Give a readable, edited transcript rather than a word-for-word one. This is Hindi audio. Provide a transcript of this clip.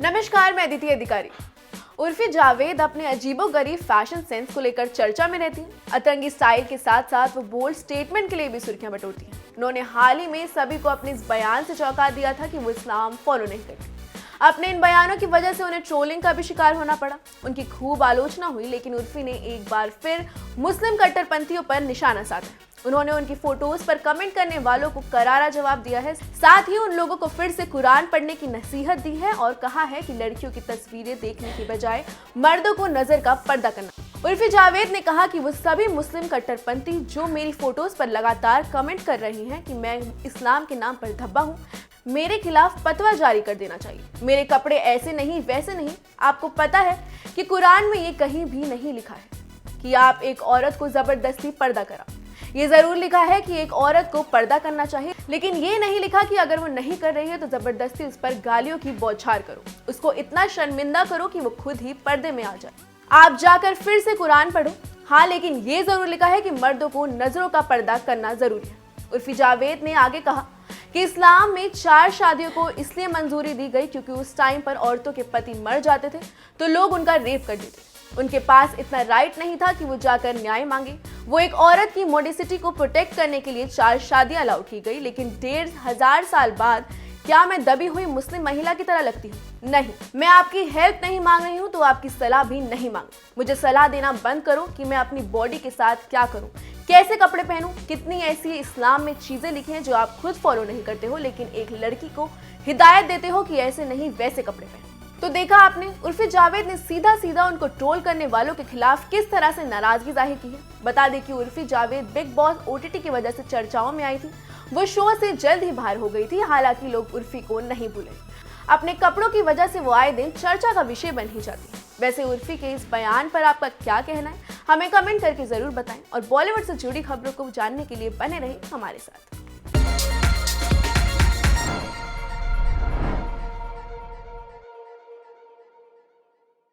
नमस्कार, मैं अदिति अधिकारी। उर्फी जावेद अपने अजीबोगरीब फैशन सेंस को लेकर चर्चा में रहती हैं। अतरंगी स्टाइल के साथ साथ वो बोल्ड स्टेटमेंट के लिए भी सुर्खियां बटोरती हैं। उन्होंने हाल ही में सभी को अपने इस बयान से चौंका दिया था कि वो इस्लाम फॉलो नहीं करती। अपने इन बयानों की वजह से उन्हें ट्रोलिंग का भी शिकार होना पड़ा। उनकी खूब आलोचना हुई, लेकिन उर्फी ने एक बार फिर मुस्लिम कट्टरपंथियों पर निशाना साधा। उन्होंने उनकी फोटोज पर कमेंट करने वालों को करारा जवाब दिया है। साथ ही उन लोगों को फिर से कुरान पढ़ने की नसीहत दी है और कहा है कि लड़कियों की तस्वीरें देखने की बजाय मर्दों को नजर का पर्दा करना। उर्फी जावेद ने कहा कि वो सभी मुस्लिम कट्टरपंथी जो मेरी फोटोज पर लगातार कमेंट कर रही हैं कि मैं इस्लाम के नाम पर धब्बा हूँ, मेरे खिलाफ फतवा जारी कर देना चाहिए। मेरे कपड़े ऐसे नहीं वैसे नहीं। आपको पता है कि कुरान में ये कहीं भी नहीं लिखा है कि आप एक औरत को जबरदस्ती पर्दा कराओ। ये जरूर लिखा है कि एक औरत को पर्दा करना चाहिए, लेकिन ये नहीं लिखा कि अगर वो नहीं कर रही है तो जबरदस्ती उस पर गालियों की बौछार करो, उसको इतना शर्मिंदा करो कि वो खुद ही पर्दे में आ जाए। आप जाकर फिर से कुरान पढ़ो। हाँ, लेकिन ये जरूर लिखा है कि मर्दों को नजरों का पर्दा करना जरूरी है। उर्फी जावेद ने आगे कहा कि इस्लाम में 4 शादियों को इसलिए मंजूरी दी गई क्योंकि उस टाइम पर औरतों के पति मर जाते थे तो लोग उनका रेप कर देते। उनके पास इतना राइट नहीं था कि वो जाकर न्याय मांगे। वो एक औरत की मॉडेस्टी को प्रोटेक्ट करने के लिए 4 शादियां अलाउ की गई, लेकिन 1500 साल बाद क्या मैं दबी हुई मुस्लिम महिला की तरह लगती हूँ? नहीं, मैं आपकी हेल्प नहीं मांग रही हूँ तो आपकी सलाह भी नहीं मांग। मुझे सलाह देना बंद करो कि मैं अपनी बॉडी के साथ क्या करूँ, कैसे कपड़े पहनूं। कितनी ऐसी इस्लाम में चीजें लिखी हैं जो आप खुद फॉलो नहीं करते हो, लेकिन एक लड़की को हिदायत देते हो कि ऐसे नहीं वैसे कपड़े पहनो। तो देखा आपने, उर्फी जावेद ने सीधा सीधा उनको ट्रोल करने वालों के खिलाफ किस तरह से नाराजगी जाहिर की है। बता दें कि Urfi Javed big boss OTT की वजह से चर्चाओं में आई थी। वो शो से जल्द ही बाहर हो गई थी। हालांकि लोग उर्फी को नहीं भूले। अपने कपड़ों की वजह से वो आए दिन चर्चा का विषय बन ही जाती है। वैसे उर्फी के इस बयान पर आपका क्या कहना है, हमें कमेंट करके जरूर बताएं और बॉलीवुड से जुड़ी खबरों को जानने के लिए बने रहें हमारे साथ।